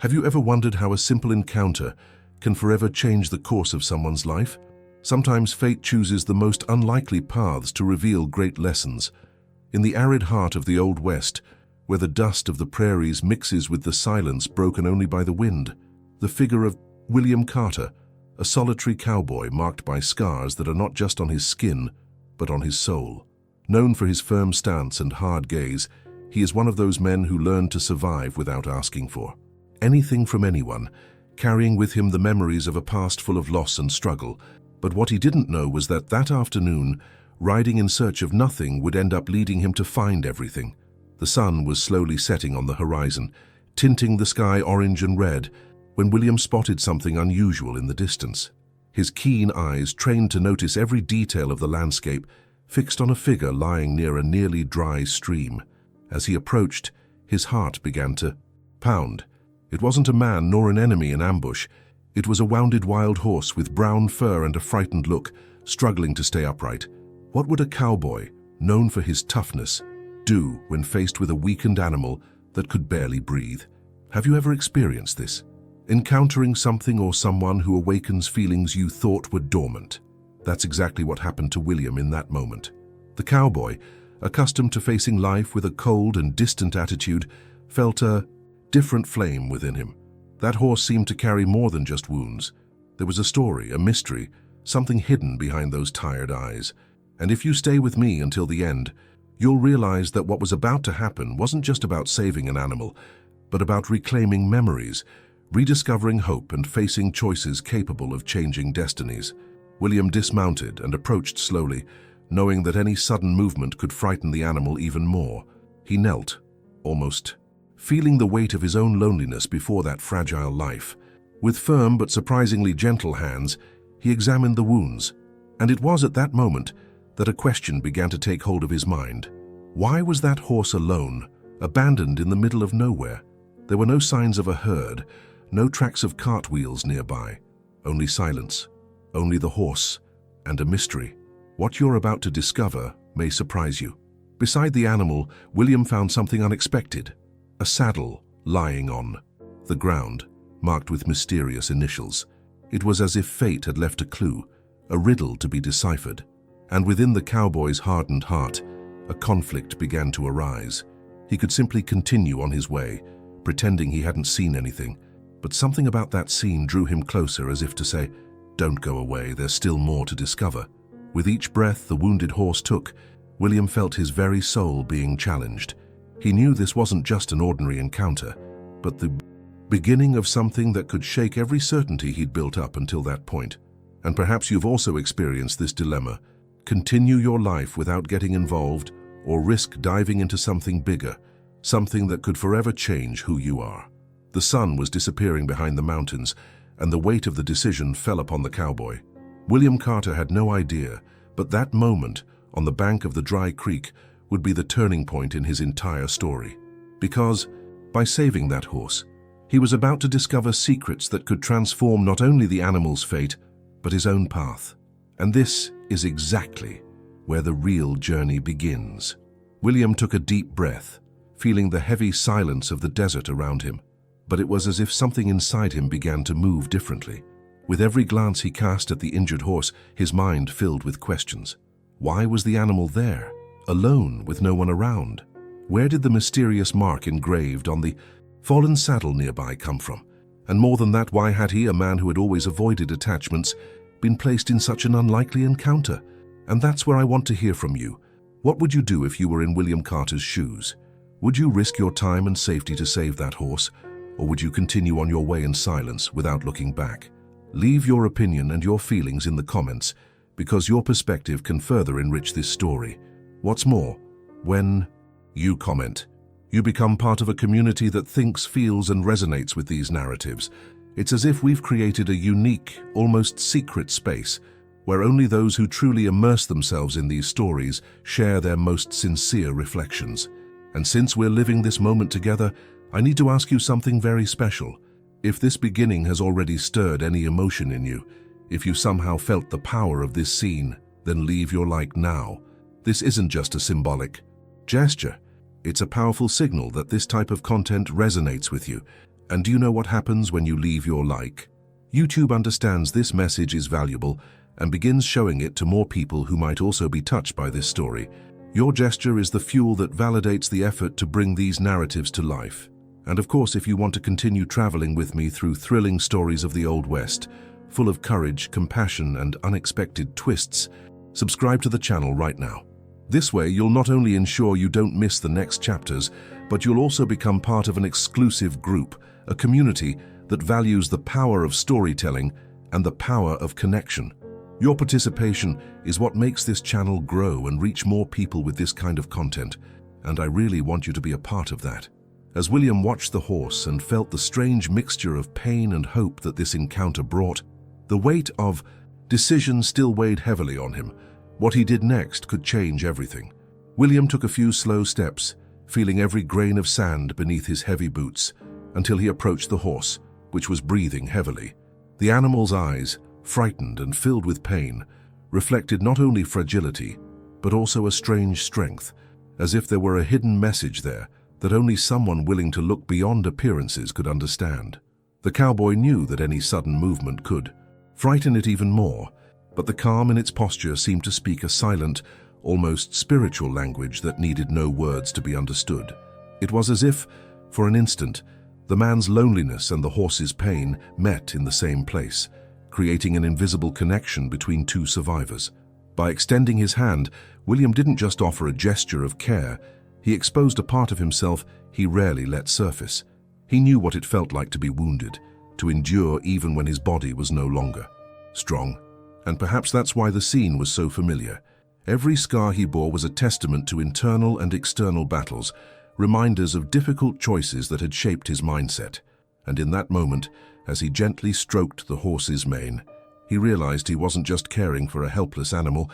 Have you ever wondered how a simple encounter can forever change the course of someone's life? Sometimes fate chooses the most unlikely paths to reveal great lessons. In the arid heart of the Old West, where the dust of the prairies mixes with the silence broken only by the wind, the figure of William Carter, a solitary cowboy marked by scars that are not just on his skin, but on his soul. Known for his firm stance and hard gaze, he is one of those men who learn to survive without asking for anything from anyone, carrying with him the memories of a past full of loss and struggle. But what he didn't know was that afternoon, riding in search of nothing would end up leading him to find everything. The sun was slowly setting on the horizon, tinting the sky orange and red, when William spotted something unusual in the distance. His keen eyes, trained to notice every detail of the landscape, fixed on a figure lying near a nearly dry stream. As he approached, his heart began to pound. It wasn't a man nor an enemy in ambush. It was a wounded wild horse with brown fur and a frightened look, struggling to stay upright. What would a cowboy, known for his toughness, do when faced with a weakened animal that could barely breathe? Have you ever experienced this? Encountering something or someone who awakens feelings you thought were dormant. That's exactly what happened to William in that moment. The cowboy, accustomed to facing life with a cold and distant attitude, felt a different flame within him. That horse seemed to carry more than just wounds. There was a story, a mystery, something hidden behind those tired eyes. And if you stay with me until the end, you'll realize that what was about to happen wasn't just about saving an animal, but about reclaiming memories, rediscovering hope and facing choices capable of changing destinies. William dismounted and approached slowly, knowing that any sudden movement could frighten the animal even more. He knelt, almost feeling the weight of his own loneliness before that fragile life. With firm but surprisingly gentle hands, he examined the wounds, and it was at that moment that a question began to take hold of his mind. Why was that horse alone, abandoned in the middle of nowhere? There were no signs of a herd, no tracks of cartwheels nearby, only silence, only the horse, and a mystery. What you're about to discover may surprise you. Beside the animal, William found something unexpected. A saddle lying on the ground, marked with mysterious initials. It was as if fate had left a clue, a riddle to be deciphered. And within the cowboy's hardened heart, a conflict began to arise. He could simply continue on his way, pretending he hadn't seen anything. But something about that scene drew him closer, as if to say, "Don't go away, there's still more to discover." With each breath the wounded horse took, William felt his very soul being challenged. He knew this wasn't just an ordinary encounter, but the beginning of something that could shake every certainty he'd built up until that point. And perhaps you've also experienced this dilemma. Continue your life without getting involved, or risk diving into something bigger, something that could forever change who you are. The sun was disappearing behind the mountains, and the weight of the decision fell upon the cowboy. William Carter had no idea, but that moment, on the bank of the dry creek, would be the turning point in his entire story. Because, by saving that horse, he was about to discover secrets that could transform not only the animal's fate, but his own path. And this is exactly where the real journey begins. William took a deep breath, feeling the heavy silence of the desert around him. But it was as if something inside him began to move differently. With every glance he cast at the injured horse, his mind filled with questions. Why was the animal there, alone with no one around? Where did the mysterious mark engraved on the fallen saddle nearby come from? And more than that, why had he, a man who had always avoided attachments, been placed in such an unlikely encounter? And that's where I want to hear from you. What would you do if you were in William Carter's shoes? Would you risk your time and safety to save that horse? Or would you continue on your way in silence without looking back? Leave your opinion and your feelings in the comments, because your perspective can further enrich this story. What's more, when you comment, you become part of a community that thinks, feels, and resonates with these narratives. It's as if we've created a unique, almost secret space where only those who truly immerse themselves in these stories share their most sincere reflections. And since we're living this moment together, I need to ask you something very special. If this beginning has already stirred any emotion in you, if you somehow felt the power of this scene, then leave your like now. This isn't just a symbolic gesture. It's a powerful signal that this type of content resonates with you, And do you know what happens when you leave your like? YouTube understands this message is valuable and begins showing it to more people who might also be touched by this story. Your gesture is the fuel that validates the effort to bring these narratives to life. And of course, if you want to continue traveling with me through thrilling stories of the Old West, full of courage, compassion, and unexpected twists, subscribe to the channel right now. This way, you'll not only ensure you don't miss the next chapters, but you'll also become part of an exclusive group, a community that values the power of storytelling and the power of connection. Your participation is what makes this channel grow and reach more people with this kind of content, and I really want you to be a part of that. As William watched the horse and felt the strange mixture of pain and hope that this encounter brought, the weight of decision still weighed heavily on him. What he did next could change everything. William took a few slow steps, feeling every grain of sand beneath his heavy boots, until he approached the horse, which was breathing heavily. The animal's eyes, frightened and filled with pain, reflected not only fragility, but also a strange strength, as if there were a hidden message there that only someone willing to look beyond appearances could understand. The cowboy knew that any sudden movement could frighten it even more, but the calm in its posture seemed to speak a silent, almost spiritual language that needed no words to be understood. It was as if, for an instant, the man's loneliness and the horse's pain met in the same place, creating an invisible connection between two survivors. By extending his hand, William didn't just offer a gesture of care, he exposed a part of himself he rarely let surface. He knew what it felt like to be wounded, to endure even when his body was no longer strong. And perhaps that's why the scene was so familiar. Every scar he bore was a testament to internal and external battles, reminders of difficult choices that had shaped his mindset. And in that moment, as he gently stroked the horse's mane, he realized he wasn't just caring for a helpless animal,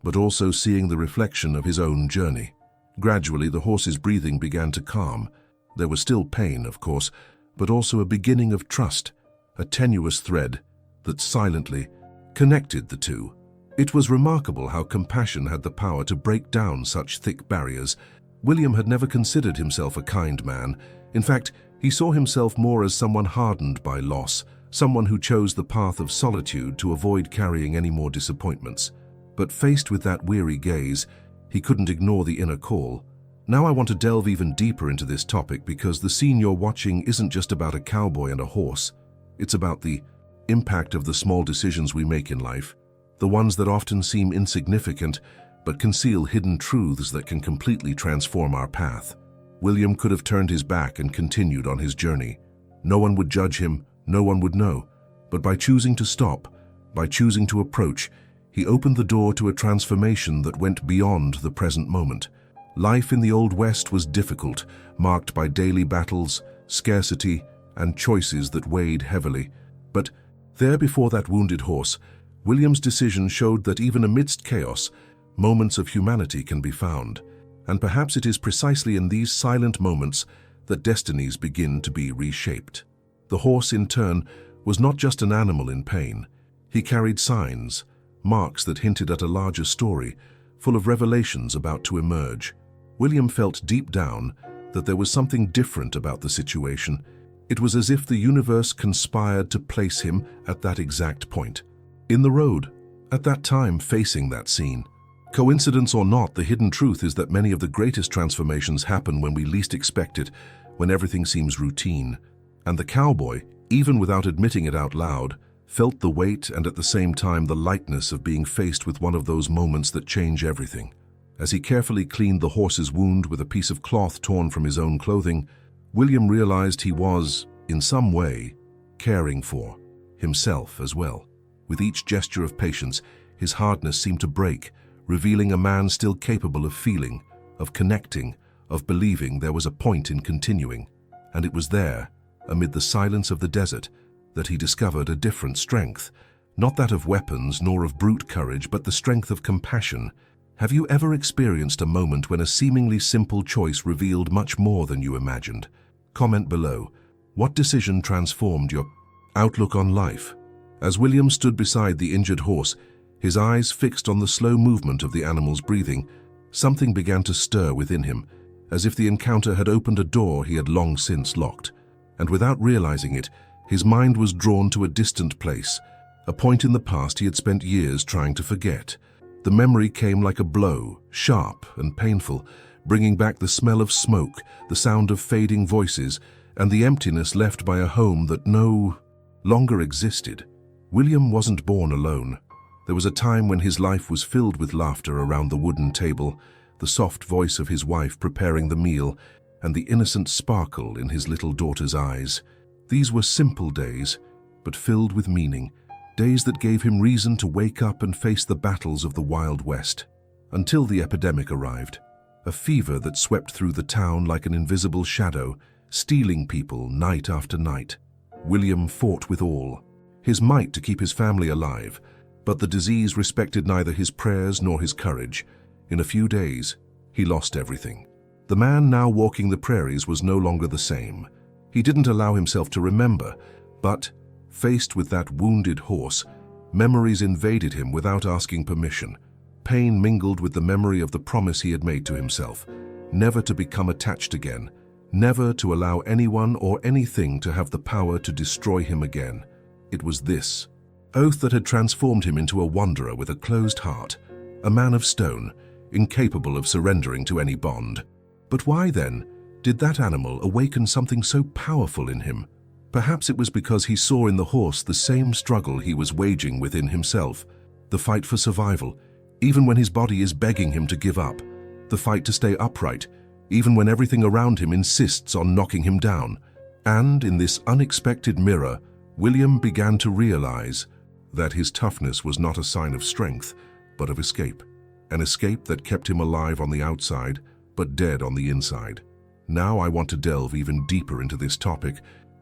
but also seeing the reflection of his own journey. Gradually, the horse's breathing began to calm. There was still pain, of course, but also a beginning of trust, a tenuous thread that silently connected the two. It was remarkable how compassion had the power to break down such thick barriers. William had never considered himself a kind man. In fact, he saw himself more as someone hardened by loss, someone who chose the path of solitude to avoid carrying any more disappointments. But faced with that weary gaze, he couldn't ignore the inner call. Now I want to delve even deeper into this topic because the scene you're watching isn't just about a cowboy and a horse. It's about the impact of the small decisions we make in life, the ones that often seem insignificant but conceal hidden truths that can completely transform our path. William could have turned his back and continued on his journey. No one would judge him, no one would know. But by choosing to stop, by choosing to approach, he opened the door to a transformation that went beyond the present moment. Life in the Old West was difficult, marked by daily battles, scarcity, and choices that weighed heavily. But there before that wounded horse, William's decision showed that even amidst chaos, moments of humanity can be found. And perhaps it is precisely in these silent moments that destinies begin to be reshaped. The horse, in turn, was not just an animal in pain. He carried signs, marks that hinted at a larger story, full of revelations about to emerge. William felt deep down that there was something different about the situation. It was as if the universe conspired to place him at that exact point, in the road, at that time facing that scene. Coincidence or not, the hidden truth is that many of the greatest transformations happen when we least expect it, when everything seems routine. And the cowboy, even without admitting it out loud, felt the weight and at the same time the lightness of being faced with one of those moments that change everything. As he carefully cleaned the horse's wound with a piece of cloth torn from his own clothing, William realized he was, in some way, caring for himself as well. With each gesture of patience, his hardness seemed to break, revealing a man still capable of feeling, of connecting, of believing there was a point in continuing. And it was there, amid the silence of the desert, that he discovered a different strength, not that of weapons nor of brute courage, but the strength of compassion. Have you ever experienced a moment when a seemingly simple choice revealed much more than you imagined? Comment below. What decision transformed your outlook on life? As William stood beside the injured horse, his eyes fixed on the slow movement of the animal's breathing, something began to stir within him, as if the encounter had opened a door he had long since locked. and without realizing it, his mind was drawn to a distant place, a point in the past he had spent years trying to forget. The memory came like a blow, sharp and painful, bringing back the smell of smoke, the sound of fading voices, and the emptiness left by a home that no longer existed. William wasn't born alone. There was a time when his life was filled with laughter around the wooden table, the soft voice of his wife preparing the meal, and the innocent sparkle in his little daughter's eyes. These were simple days, but filled with meaning, days that gave him reason to wake up and face the battles of the Wild West. Until the epidemic arrived, a fever that swept through the town like an invisible shadow, stealing people night after night. William fought with all his might to keep his family alive, but the disease respected neither his prayers nor his courage. In a few days, he lost everything. The man now walking the prairies was no longer the same. He didn't allow himself to remember, but, faced with that wounded horse, memories invaded him without asking permission. Pain mingled with the memory of the promise he had made to himself, never to become attached again, never to allow anyone or anything to have the power to destroy him again. It was this oath that had transformed him into a wanderer with a closed heart, a man of stone, incapable of surrendering to any bond. But why, then, did that animal awaken something so powerful in him? Perhaps it was because he saw in the horse the same struggle he was waging within himself, the fight for survival, even when his body is begging him to give up, the fight to stay upright, even when everything around him insists on knocking him down. And in this unexpected mirror, William began to realize that his toughness was not a sign of strength, but of escape. An escape that kept him alive on the outside, but dead on the inside. Now I want to delve even deeper into this topic,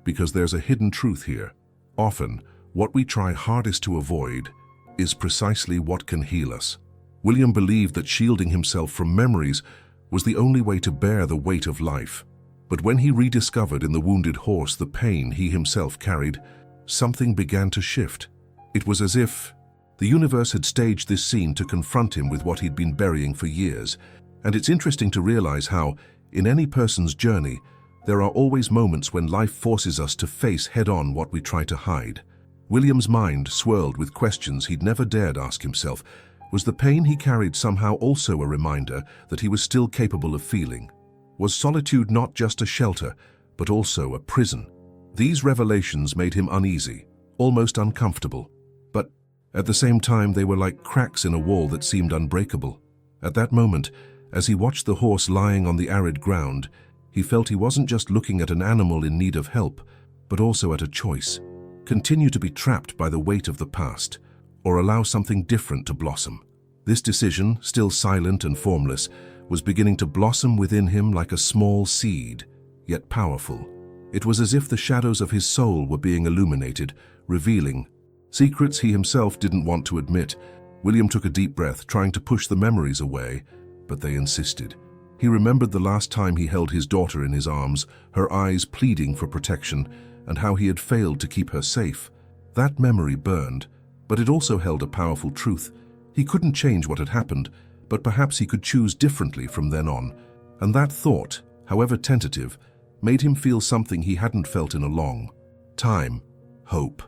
because there's a hidden truth here. Often, what we try hardest to avoid is precisely what can heal us. William believed that shielding himself from memories was the only way to bear the weight of life. But when he rediscovered in the wounded horse the pain he himself carried, something began to shift. It was as if the universe had staged this scene to confront him with what he'd been burying for years. And it's interesting to realize how, in any person's journey, there are always moments when life forces us to face head-on what we try to hide. William's mind swirled with questions he'd never dared ask himself. Was the pain he carried somehow also a reminder that he was still capable of feeling? Was solitude not just a shelter, but also a prison? These revelations made him uneasy, almost uncomfortable. But at the same time, they were like cracks in a wall that seemed unbreakable. At that moment, as he watched the horse lying on the arid ground, he felt he wasn't just looking at an animal in need of help, but also at a choice. Continue to be trapped by the weight of the past, or allow something different to blossom. This decision, still silent and formless, was beginning to blossom within him like a small seed, yet powerful. It was as if the shadows of his soul were being illuminated, revealing secrets he himself didn't want to admit. William took a deep breath, trying to push the memories away, but they insisted. He remembered the last time he held his daughter in his arms, her eyes pleading for protection, and how he had failed to keep her safe. That memory burned, but it also held a powerful truth. He couldn't change what had happened, but perhaps he could choose differently from then on. And that thought, however tentative, made him feel something he hadn't felt in a long time: hope.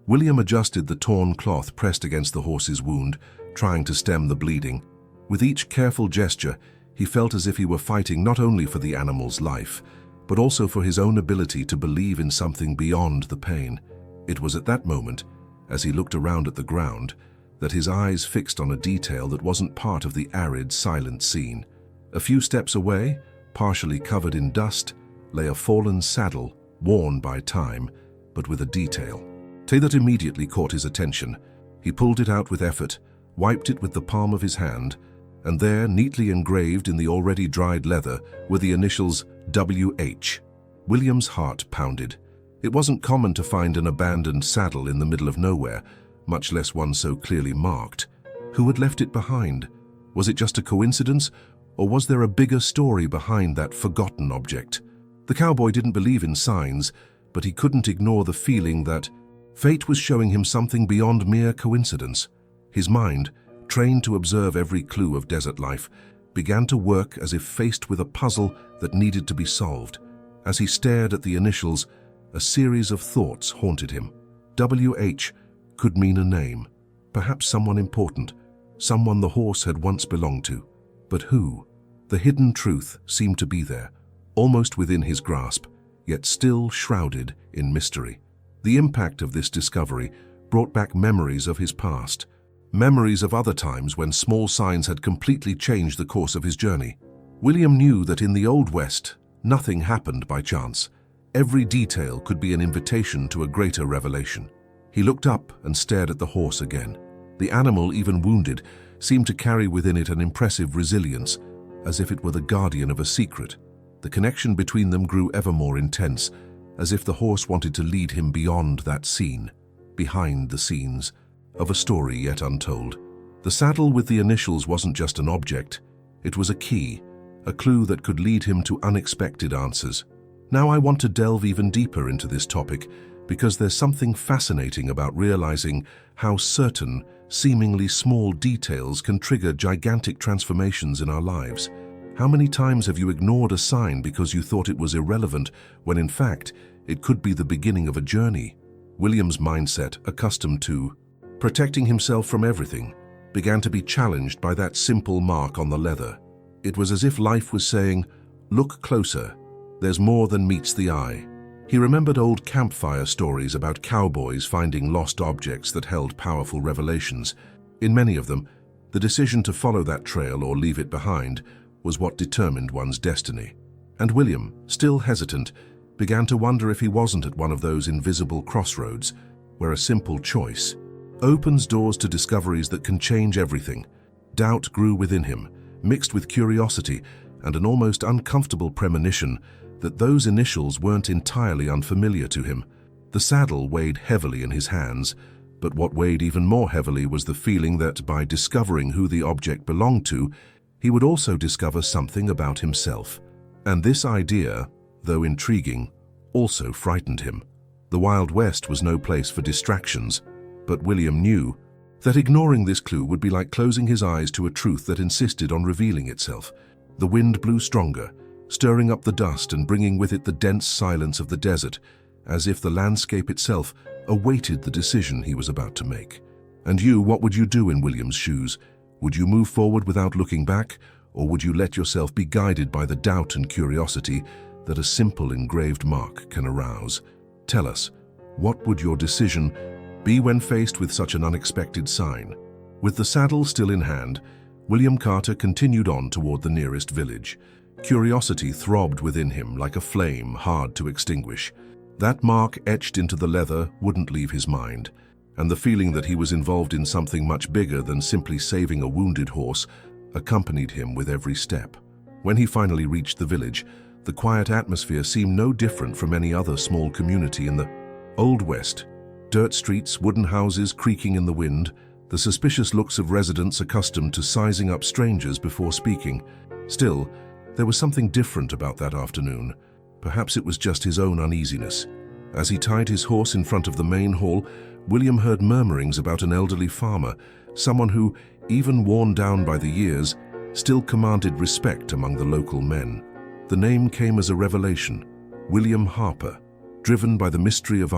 William adjusted the torn cloth pressed against the horse's wound, trying to stem the bleeding. With each careful gesture, he felt as if he were fighting not only for the animal's life, but also for his own ability to believe in something beyond the pain. It was at that moment, as he looked around at the ground, that his eyes fixed on a detail that wasn't part of the arid, silent scene. A few steps away, partially covered in dust, lay a fallen saddle, worn by time, but with a detail that immediately caught his attention. He pulled it out with effort, wiped it with the palm of his hand, and there, neatly engraved in the already dried leather, were the initials WH. William's heart pounded. It wasn't common to find an abandoned saddle in the middle of nowhere, much less one so clearly marked. Who had left it behind? Was it just a coincidence, or was there a bigger story behind that forgotten object? The cowboy didn't believe in signs, but he couldn't ignore the feeling that fate was showing him something beyond mere coincidence. His mind, trained to observe every clue of desert life, began to work as if faced with a puzzle that needed to be solved. As he stared at the initials, a series of thoughts haunted him. WH could mean a name, perhaps someone important, someone the horse had once belonged to. But who? The hidden truth seemed to be there, almost within his grasp, yet still shrouded in mystery. The impact of this discovery brought back memories of his past, memories of other times when small signs had completely changed the course of his journey. William knew that in the Old West, nothing happened by chance. Every detail could be an invitation to a greater revelation. He looked up and stared at the horse again. The animal, even wounded, seemed to carry within it an impressive resilience, as if it were the guardian of a secret. The connection between them grew ever more intense, as if the horse wanted to lead him beyond that scene, behind the scenes, of a story yet untold. The saddle with the initials wasn't just an object, it was a key, a clue that could lead him to unexpected answers. Now I want to delve even deeper into this topic, because there's something fascinating about realizing how certain, seemingly small details can trigger gigantic transformations in our lives. How many times have you ignored a sign because you thought it was irrelevant, when in fact, it could be the beginning of a journey? William's mindset, accustomed to protecting himself from everything, began to be challenged by that simple mark on the leather. It was as if life was saying, "Look closer, there's more than meets the eye." He remembered old campfire stories about cowboys finding lost objects that held powerful revelations. In many of them, the decision to follow that trail or leave it behind was what determined one's destiny. And William, still hesitant, began to wonder if he wasn't at one of those invisible crossroads where a simple choice opens doors to discoveries that can change everything. Doubt grew within him, mixed with curiosity and an almost uncomfortable premonition that those initials weren't entirely unfamiliar to him. The saddle weighed heavily in his hands, but what weighed even more heavily was the feeling that by discovering who the object belonged to, he would also discover something about himself. And this idea, though intriguing, also frightened him. The Wild West was no place for distractions, but William knew that ignoring this clue would be like closing his eyes to a truth that insisted on revealing itself. The wind blew stronger, stirring up the dust and bringing with it the dense silence of the desert, as if the landscape itself awaited the decision he was about to make. And you, what would you do in William's shoes? Would you move forward without looking back, or would you let yourself be guided by the doubt and curiosity that a simple engraved mark can arouse? Tell us, what would your decision be when faced with such an unexpected sign? With the saddle still in hand, William Carter continued on toward the nearest village. Curiosity throbbed within him like a flame hard to extinguish. That mark etched into the leather wouldn't leave his mind, and the feeling that he was involved in something much bigger than simply saving a wounded horse accompanied him with every step. When he finally reached the village, the quiet atmosphere seemed no different from any other small community in the Old West. Dirt streets, wooden houses creaking in the wind, the suspicious looks of residents accustomed to sizing up strangers before speaking. Still, there was something different about that afternoon. Perhaps it was just his own uneasiness. As he tied his horse in front of the main hall, William heard murmurings about an elderly farmer, someone who, even worn down by the years, still commanded respect among the local men. The name came as a revelation: William Harper. Driven by the mystery of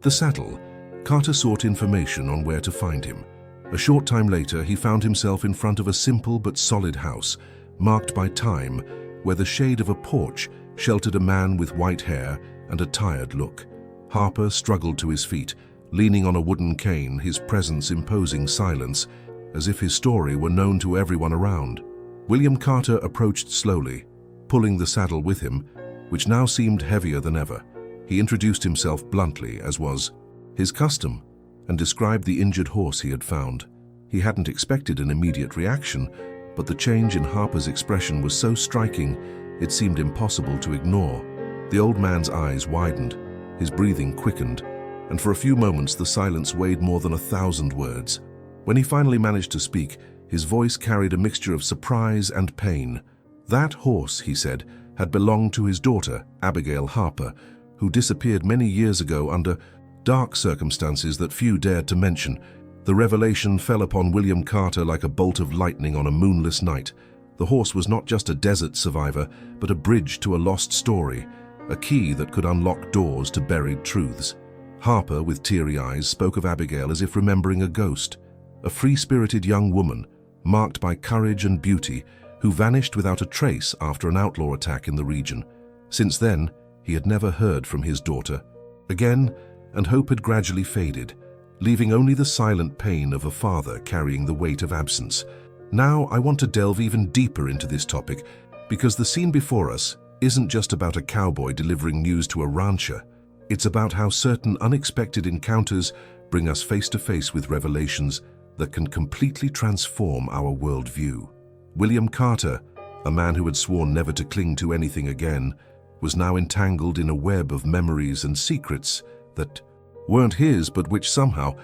the saddle, Carter sought information on where to find him. A short time later, he found himself in front of a simple but solid house, marked by time, where the shade of a porch sheltered a man with white hair and a tired look. Harper struggled to his feet, leaning on a wooden cane, his presence imposing silence, as if his story were known to everyone around. William Carter approached slowly, pulling the saddle with him, which now seemed heavier than ever. He introduced himself bluntly, as was his custom, and described the injured horse he had found. He hadn't expected an immediate reaction, but the change in Harper's expression was so striking, it seemed impossible to ignore. The old man's eyes widened, his breathing quickened, and for a few moments the silence weighed more than 1,000 words. When he finally managed to speak, his voice carried a mixture of surprise and pain. That horse, he said, had belonged to his daughter, Abigail Harper, who disappeared many years ago under dark circumstances that few dared to mention. The revelation fell upon William Carter like a bolt of lightning on a moonless night. The horse was not just a desert survivor, but a bridge to a lost story, a key that could unlock doors to buried truths. Harper, with teary eyes, spoke of Abigail as if remembering a ghost, a free-spirited young woman, marked by courage and beauty, who vanished without a trace after an outlaw attack in the region. Since then, he had never heard from his daughter again, and hope had gradually faded, leaving only the silent pain of a father carrying the weight of absence. Now I want to delve even deeper into this topic, because the scene before us isn't just about a cowboy delivering news to a rancher. It's about how certain unexpected encounters bring us face to face with revelations that can completely transform our worldview. William Carter, a man who had sworn never to cling to anything again, was now entangled in a web of memories and secrets that weren't his, but which somehow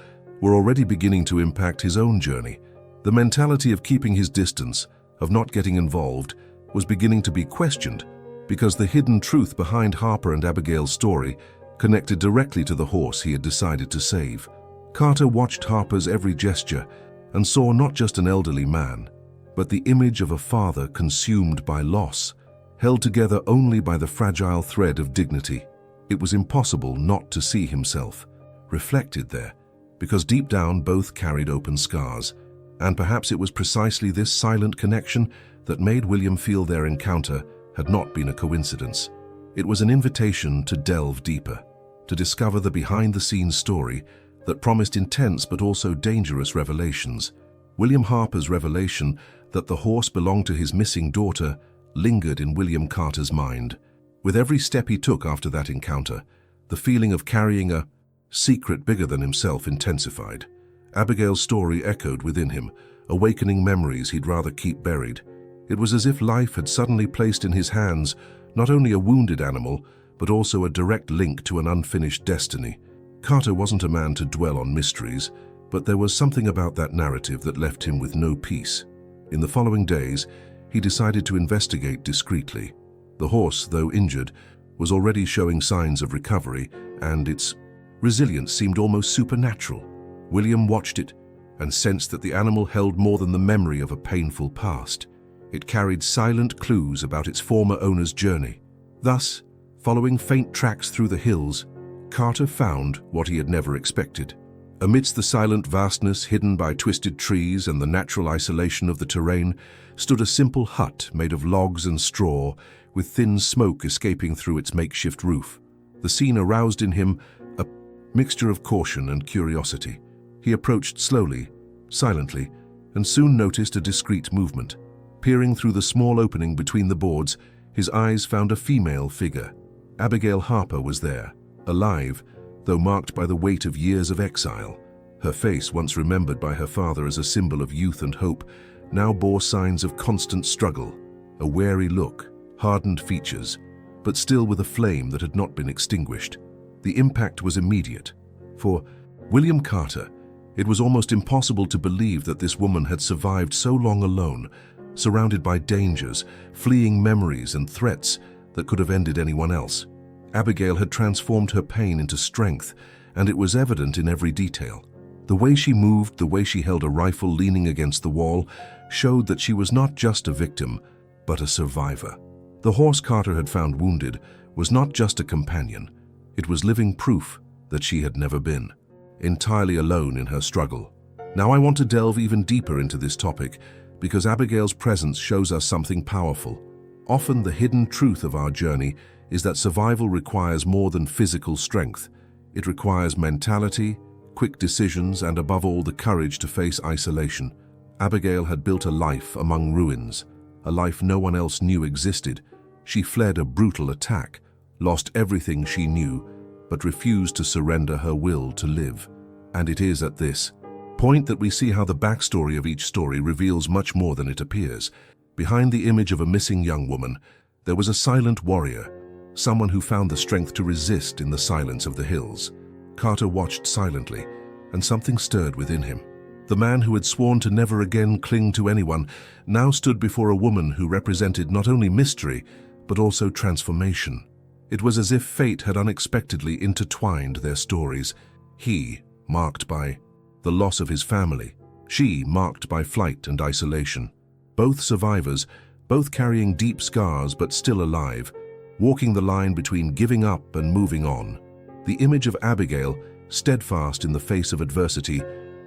were already beginning to impact his own journey. The mentality of keeping his distance, of not getting involved, was beginning to be questioned, because the hidden truth behind Harper and Abigail's story connected directly to the horse he had decided to save. Carter watched Harper's every gesture and saw not just an elderly man, but the image of a father consumed by loss, held together only by the fragile thread of dignity. It was impossible not to see himself reflected there, because deep down both carried open scars, and perhaps it was precisely this silent connection that made William feel their encounter had not been a coincidence. It was an invitation to delve deeper, to discover the behind-the-scenes story that promised intense but also dangerous revelations. William Harper's revelation that the horse belonged to his missing daughter lingered in William Carter's mind. With every step he took after that encounter, the feeling of carrying a secret bigger than himself intensified. Abigail's story echoed within him, awakening memories he'd rather keep buried. It was as if life had suddenly placed in his hands not only a wounded animal, but also a direct link to an unfinished destiny. Carter wasn't a man to dwell on mysteries, but there was something about that narrative that left him with no peace. In the following days, he decided to investigate discreetly. The horse, though injured, was already showing signs of recovery, and its resilience seemed almost supernatural. William watched it and sensed that the animal held more than the memory of a painful past. It carried silent clues about its former owner's journey. Thus, following faint tracks through the hills, Carter found what he had never expected. Amidst the silent vastness hidden by twisted trees and the natural isolation of the terrain, stood a simple hut made of logs and straw, with thin smoke escaping through its makeshift roof. The scene aroused in him a mixture of caution and curiosity. He approached slowly, silently, and soon noticed a discreet movement. Peering through the small opening between the boards, his eyes found a female figure. Abigail Harper was there, alive, though marked by the weight of years of exile. Her face, once remembered by her father as a symbol of youth and hope, now bore signs of constant struggle, a wary look, hardened features, but still with a flame that had not been extinguished. The impact was immediate. For William Carter, it was almost impossible to believe that this woman had survived so long alone, surrounded by dangers, fleeing memories and threats that could have ended anyone else. Abigail had transformed her pain into strength, and it was evident in every detail. The way she moved, the way she held a rifle leaning against the wall, showed that she was not just a victim, but a survivor. The horse Carter had found wounded was not just a companion. It was living proof that she had never been entirely alone in her struggle. Now I want to delve even deeper into this topic, because Abigail's presence shows us something powerful. Often the hidden truth of our journey is that survival requires more than physical strength. It requires mentality, quick decisions, and above all, the courage to face isolation. Abigail had built a life among ruins, a life no one else knew existed. She fled a brutal attack, lost everything she knew, but refused to surrender her will to live. And it is at this point that we see how the backstory of each story reveals much more than it appears. Behind the image of a missing young woman, there was a silent warrior, someone who found the strength to resist in the silence of the hills. Carter watched silently, and something stirred within him. The man who had sworn to never again cling to anyone now stood before a woman who represented not only mystery, but also transformation. It was as if fate had unexpectedly intertwined their stories. He, marked by the loss of his family; she, marked by flight and isolation. Both survivors, both carrying deep scars but still alive, walking the line between giving up and moving on. The image of Abigail, steadfast in the face of adversity,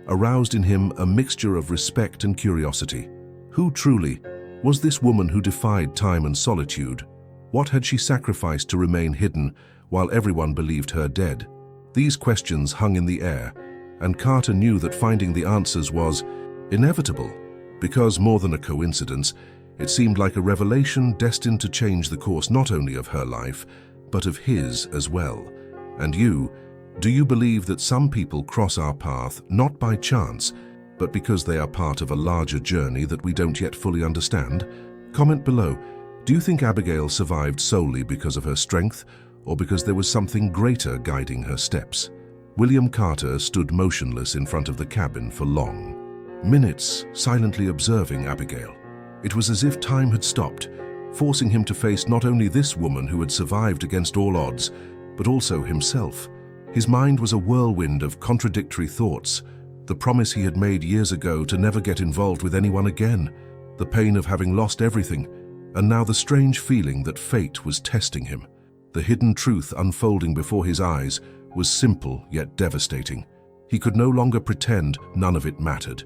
aroused in him a mixture of respect and curiosity. Who truly was this woman who defied time and solitude? What had she sacrificed to remain hidden while everyone believed her dead? These questions hung in the air, and Carter knew that finding the answers was inevitable, because more than a coincidence, it seemed like a revelation destined to change the course not only of her life, but of his as well. And you, do you believe that some people cross our path not by chance, but because they are part of a larger journey that we don't yet fully understand? Comment below. Do you think Abigail survived solely because of her strength, or because there was something greater guiding her steps? William Carter stood motionless in front of the cabin for long minutes, silently observing Abigail. It was as if time had stopped, forcing him to face not only this woman who had survived against all odds, but also himself. His mind was a whirlwind of contradictory thoughts, the promise he had made years ago to never get involved with anyone again, the pain of having lost everything, and now the strange feeling that fate was testing him. The hidden truth unfolding before his eyes was simple yet devastating. He could no longer pretend none of it mattered.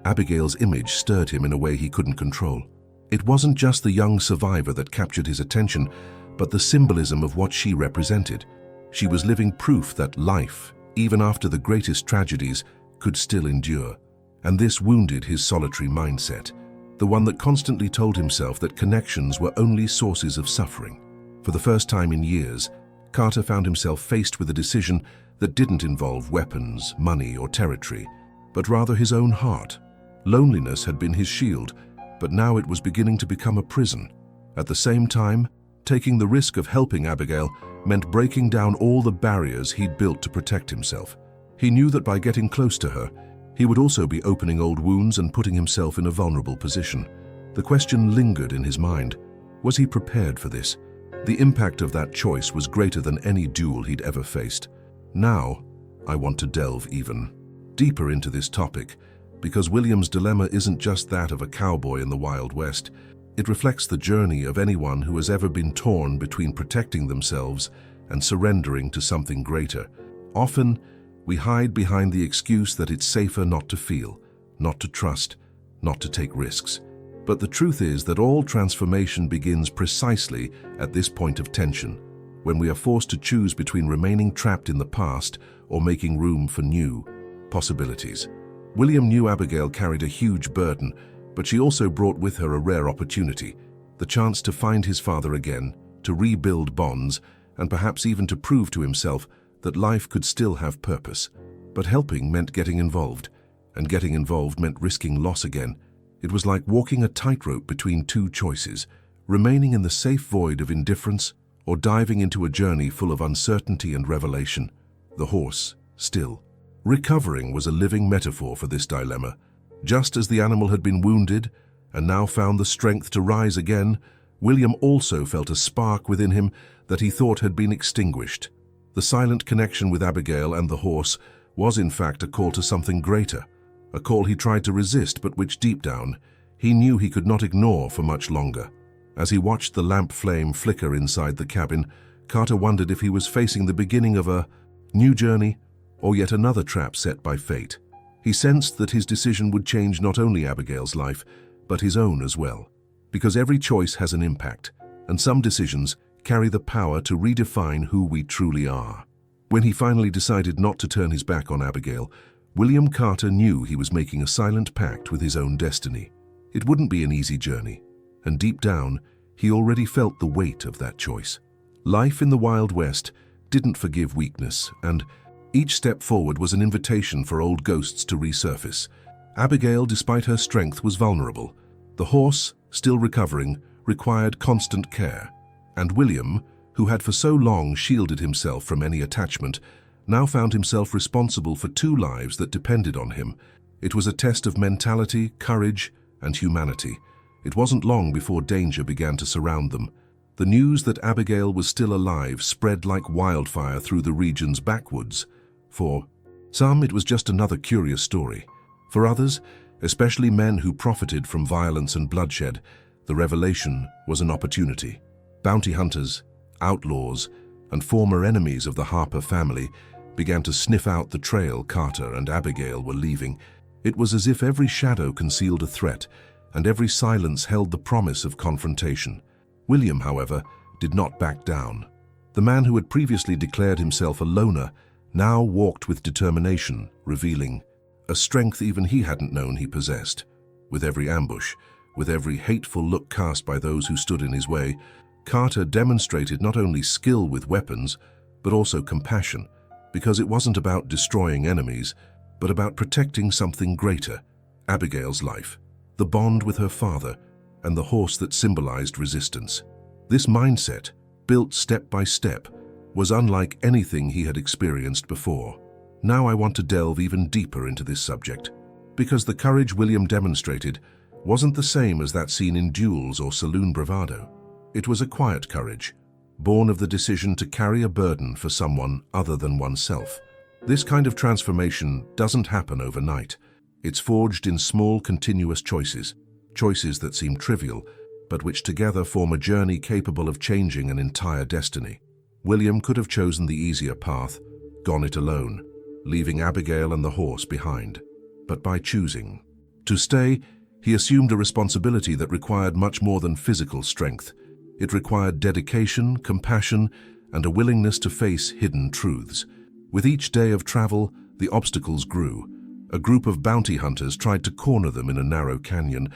Abigail's image stirred him in a way he couldn't control. It wasn't just the young survivor that captured his attention, but the symbolism of what she represented. She was living proof that life, even after the greatest tragedies, could still endure. And this wounded his solitary mindset, the one that constantly told himself that connections were only sources of suffering. For the first time in years, Carter found himself faced with a decision that didn't involve weapons, money, or territory, but rather his own heart. Loneliness had been his shield, but now it was beginning to become a prison. At the same time, taking the risk of helping Abigail meant breaking down all the barriers he'd built to protect himself. He knew that by getting close to her, he would also be opening old wounds and putting himself in a vulnerable position. The question lingered in his mind. Was he prepared for this? The impact of that choice was greater than any duel he'd ever faced. Now, I want to delve even deeper into this topic, because William's dilemma isn't just that of a cowboy in the Wild West. It reflects the journey of anyone who has ever been torn between protecting themselves and surrendering to something greater. Often, we hide behind the excuse that it's safer not to feel, not to trust, not to take risks. But the truth is that all transformation begins precisely at this point of tension, when we are forced to choose between remaining trapped in the past or making room for new possibilities. William knew Abigail carried a huge burden, but she also brought with her a rare opportunity, the chance to find his father again, to rebuild bonds, and perhaps even to prove to himself that life could still have purpose. But helping meant getting involved, and getting involved meant risking loss again. It was like walking a tightrope between two choices, remaining in the safe void of indifference or diving into a journey full of uncertainty and revelation. The horse, still. Recovering was a living metaphor for this dilemma. Just as the animal had been wounded and now found the strength to rise again, William also felt a spark within him that he thought had been extinguished. The silent connection with Abigail and the horse was in fact a call to something greater, a call he tried to resist but which deep down he knew he could not ignore for much longer. As he watched the lamp flame flicker inside the cabin, Carter wondered if he was facing the beginning of a new journey or yet another trap set by fate. He sensed that his decision would change not only Abigail's life, but his own as well. Because every choice has an impact, and some decisions carry the power to redefine who we truly are. When he finally decided not to turn his back on Abigail, William Carter knew he was making a silent pact with his own destiny. It wouldn't be an easy journey, and deep down, he already felt the weight of that choice. Life in the Wild West didn't forgive weakness, and each step forward was an invitation for old ghosts to resurface. Abigail, despite her strength, was vulnerable. The horse, still recovering, required constant care. And William, who had for so long shielded himself from any attachment, now found himself responsible for two lives that depended on him. It was a test of mentality, courage, and humanity. It wasn't long before danger began to surround them. The news that Abigail was still alive spread like wildfire through the region's backwoods. For some, it was just another curious story. For others, especially men who profited from violence and bloodshed, the revelation was an opportunity. Bounty hunters, outlaws, and former enemies of the Harper family began to sniff out the trail Carter and Abigail were leaving. It was as if every shadow concealed a threat, and every silence held the promise of confrontation. William, however, did not back down. The man who had previously declared himself a loner now walked with determination, revealing a strength even he hadn't known he possessed. With every ambush, with every hateful look cast by those who stood in his way, Carter demonstrated not only skill with weapons, but also compassion, because it wasn't about destroying enemies, but about protecting something greater, Abigail's life, the bond with her father, and the horse that symbolized resistance. This mindset, built step by step, was unlike anything he had experienced before. Now I want to delve even deeper into this subject, because the courage William demonstrated wasn't the same as that seen in duels or saloon bravado. It was a quiet courage, born of the decision to carry a burden for someone other than oneself. This kind of transformation doesn't happen overnight. It's forged in small, continuous choices that seem trivial, but which together form a journey capable of changing an entire destiny. William could have chosen the easier path, gone it alone, leaving Abigail and the horse behind. But by choosing to stay, he assumed a responsibility that required much more than physical strength. It required dedication, compassion, and a willingness to face hidden truths. With each day of travel, the obstacles grew. A group of bounty hunters tried to corner them in a narrow canyon,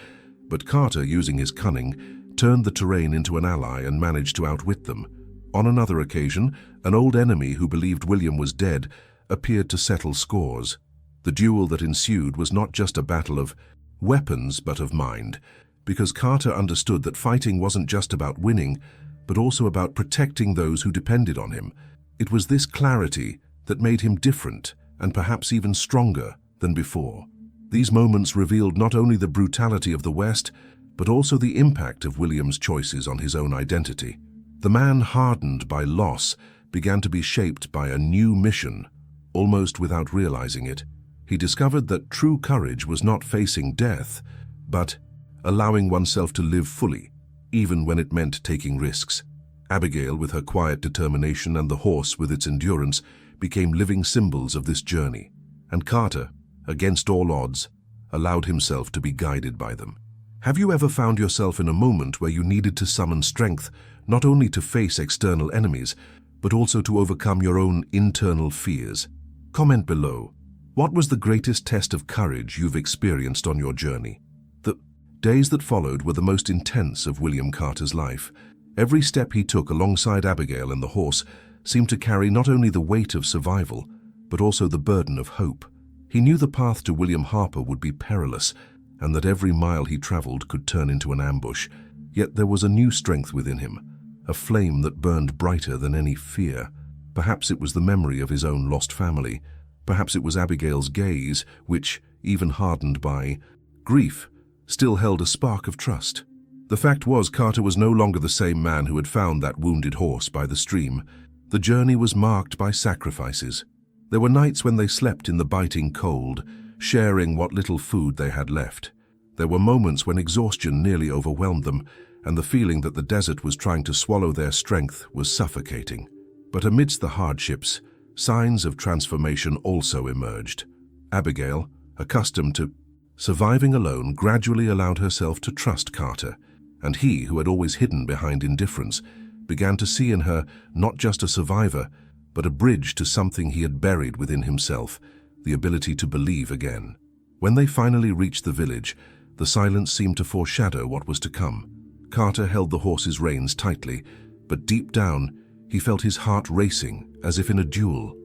but Carter, using his cunning, turned the terrain into an ally and managed to outwit them. On another occasion, an old enemy who believed William was dead appeared to settle scores. The duel that ensued was not just a battle of weapons, but of mind, because Carter understood that fighting wasn't just about winning, but also about protecting those who depended on him. It was this clarity that made him different and perhaps even stronger than before. These moments revealed not only the brutality of the West, but also the impact of William's choices on his own identity. The man, hardened by loss, began to be shaped by a new mission. Almost without realizing it, he discovered that true courage was not facing death, but allowing oneself to live fully, even when it meant taking risks. Abigail, with her quiet determination, and the horse with its endurance, became living symbols of this journey. And Carter, against all odds, allowed himself to be guided by them. Have you ever found yourself in a moment where you needed to summon strength, not only to face external enemies, but also to overcome your own internal fears? Comment below. What was the greatest test of courage you've experienced on your journey? The days that followed were the most intense of William Carter's life. Every step he took alongside Abigail and the horse seemed to carry not only the weight of survival, but also the burden of hope. He knew the path to William Harper would be perilous, and that every mile he traveled could turn into an ambush. Yet there was a new strength within him, a flame that burned brighter than any fear. Perhaps it was the memory of his own lost family. Perhaps it was Abigail's gaze, which, even hardened by grief, still held a spark of trust. The fact was, Carter was no longer the same man who had found that wounded horse by the stream. The journey was marked by sacrifices. There were nights when they slept in the biting cold, sharing what little food they had left. There were moments when exhaustion nearly overwhelmed them, and the feeling that the desert was trying to swallow their strength was suffocating. But amidst the hardships, signs of transformation also emerged. Abigail, accustomed to surviving alone, gradually allowed herself to trust Carter, and he, who had always hidden behind indifference, began to see in her not just a survivor, but a bridge to something he had buried within himself, the ability to believe again. When they finally reached the village, the silence seemed to foreshadow what was to come. Carter held the horse's reins tightly, but deep down, he felt his heart racing, as if in a duel.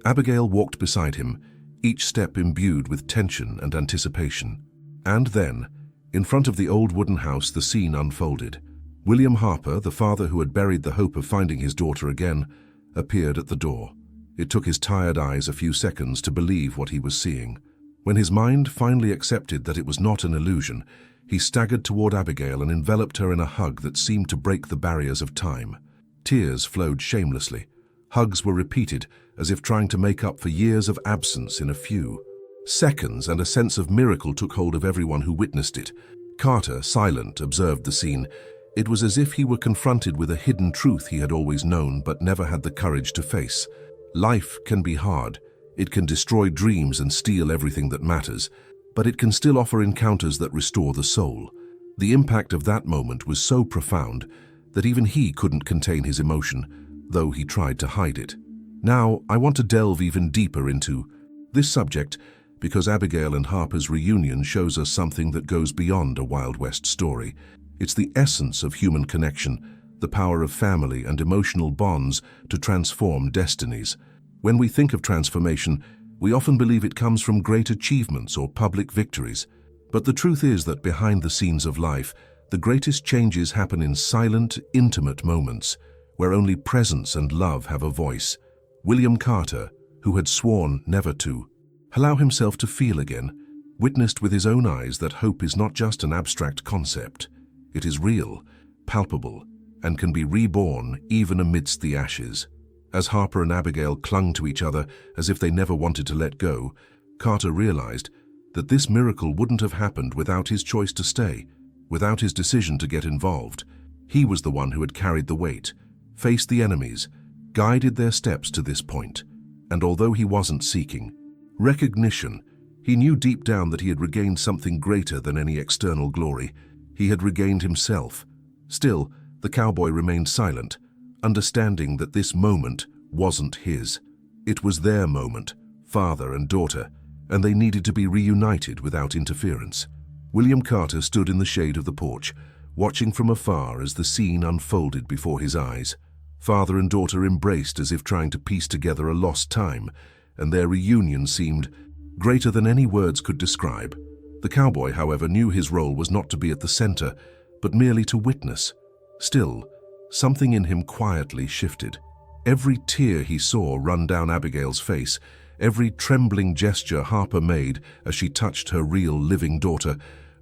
Abigail walked beside him, each step imbued with tension and anticipation. And then, in front of the old wooden house, the scene unfolded. William Harper, the father who had buried the hope of finding his daughter again, appeared at the door. It took his tired eyes a few seconds to believe what he was seeing. When his mind finally accepted that it was not an illusion, he staggered toward Abigail and enveloped her in a hug that seemed to break the barriers of time. Tears flowed shamelessly. Hugs were repeated, as if trying to make up for years of absence in a few seconds, and a sense of miracle took hold of everyone who witnessed it. Carter, silent, observed the scene, It was as if he were confronted with a hidden truth he had always known but never had the courage to face. Life can be hard. It can destroy dreams and steal everything that matters, but it can still offer encounters that restore the soul. The impact of that moment was so profound that even he couldn't contain his emotion, though he tried to hide it. Now, I want to delve even deeper into this subject because Abigail and Harper's reunion shows us something that goes beyond a Wild West story. It's the essence of human connection, the power of family and emotional bonds to transform destinies. When we think of transformation, we often believe it comes from great achievements or public victories. But the truth is that behind the scenes of life, the greatest changes happen in silent, intimate moments, where only presence and love have a voice. William Carter, who had sworn never to allow himself to feel again, witnessed with his own eyes that hope is not just an abstract concept. It is real, palpable, and can be reborn even amidst the ashes. As Harper and Abigail clung to each other as if they never wanted to let go, Carter realized that this miracle wouldn't have happened without his choice to stay, without his decision to get involved. He was the one who had carried the weight, faced the enemies, guided their steps to this point. And although he wasn't seeking recognition, he knew deep down that he had regained something greater than any external glory. He had regained himself. Still, the cowboy remained silent, understanding that this moment wasn't his. It was their moment, father and daughter, and they needed to be reunited without interference. William Carter stood in the shade of the porch, watching from afar as the scene unfolded before his eyes. Father and daughter embraced as if trying to piece together a lost time, and their reunion seemed greater than any words could describe. The cowboy, however, knew his role was not to be at the center, but merely to witness. Still, something in him quietly shifted. Every tear he saw run down Abigail's face, every trembling gesture Harper made as she touched her real, living daughter,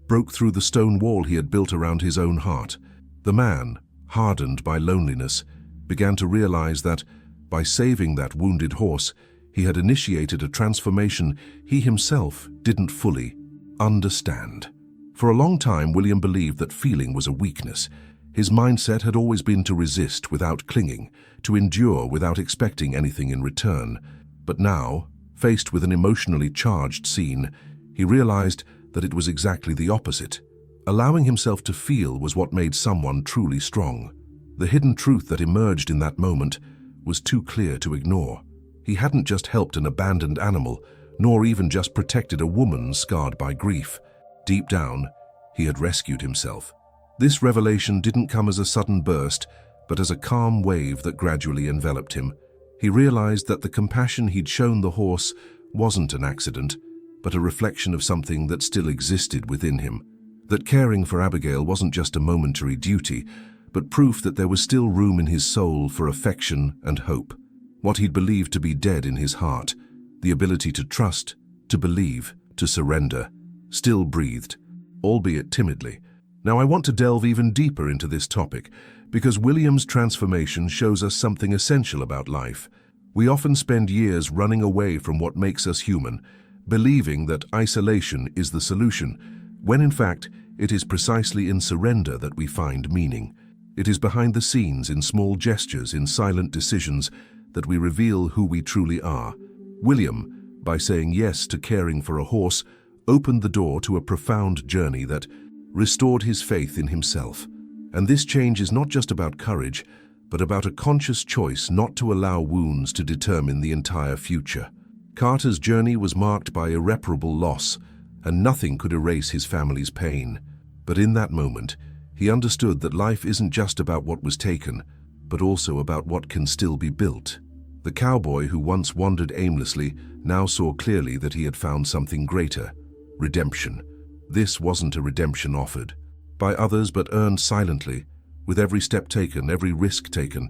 broke through the stone wall he had built around his own heart. The man, hardened by loneliness, began to realize that, by saving that wounded horse, he had initiated a transformation he himself didn't fully understand. For a long time, William believed that feeling was a weakness. His mindset had always been to resist without clinging, to endure without expecting anything in return. But now, faced with an emotionally charged scene, he realized that it was exactly the opposite. Allowing himself to feel was what made someone truly strong. The hidden truth that emerged in that moment was too clear to ignore. He hadn't just helped an abandoned animal, nor even just protected a woman scarred by grief. Deep down, he had rescued himself. This revelation didn't come as a sudden burst, but as a calm wave that gradually enveloped him. He realized that the compassion he'd shown the horse wasn't an accident, but a reflection of something that still existed within him. That caring for Abigail wasn't just a momentary duty, but proof that there was still room in his soul for affection and hope. What he'd believed to be dead in his heart, the ability to trust, to believe, to surrender, still breathed, albeit timidly. Now I want to delve even deeper into this topic, because William's transformation shows us something essential about life. We often spend years running away from what makes us human, believing that isolation is the solution, when in fact it is precisely in surrender that we find meaning. It is behind the scenes, in small gestures, in silent decisions, that we reveal who we truly are. William, by saying yes to caring for a horse, opened the door to a profound journey that restored his faith in himself. And this change is not just about courage, but about a conscious choice not to allow wounds to determine the entire future. Carter's journey was marked by irreparable loss, and nothing could erase his family's pain. But in that moment, he understood that life isn't just about what was taken, but also about what can still be built. The cowboy who once wandered aimlessly now saw clearly that he had found something greater: redemption. This wasn't a redemption offered by others but earned silently, with every step taken, every risk taken,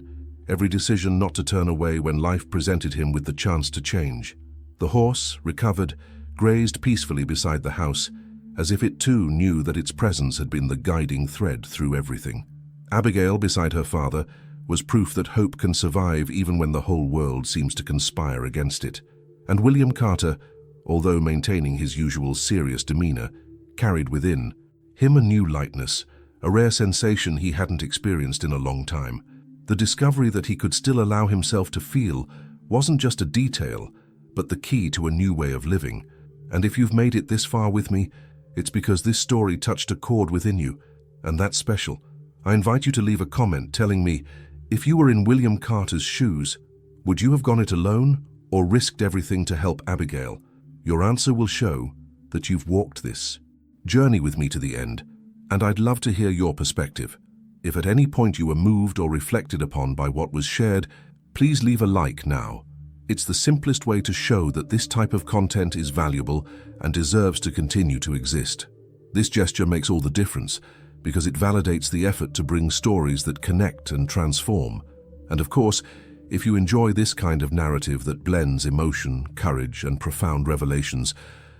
every decision not to turn away when life presented him with the chance to change. The horse, recovered, grazed peacefully beside the house, as if it too knew that its presence had been the guiding thread through everything. Abigail, beside her father, was proof that hope can survive even when the whole world seems to conspire against it. And William Carter, although maintaining his usual serious demeanor, carried within him a new lightness, a rare sensation he hadn't experienced in a long time. The discovery that he could still allow himself to feel wasn't just a detail, but the key to a new way of living. And if you've made it this far with me, it's because this story touched a chord within you, and that's special. I invite you to leave a comment telling me, if you were in William Carter's shoes, would you have gone it alone or risked everything to help Abigail? Your answer will show that you've walked this journey with me to the end, and I'd love to hear your perspective. If at any point you were moved or reflected upon by what was shared, please leave a like now. It's the simplest way to show that this type of content is valuable and deserves to continue to exist. This gesture makes all the difference because it validates the effort to bring stories that connect and transform. And of course, if you enjoy this kind of narrative that blends emotion, courage, and profound revelations,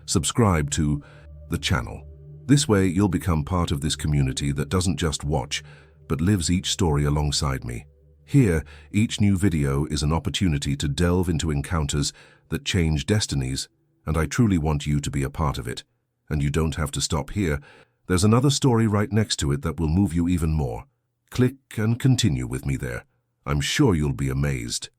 subscribe to the channel. This way, you'll become part of this community that doesn't just watch, but lives each story alongside me. Here, each new video is an opportunity to delve into encounters that change destinies, and I truly want you to be a part of it. And you don't have to stop here. There's another story right next to it that will move you even more. Click and continue with me there. I'm sure you'll be amazed.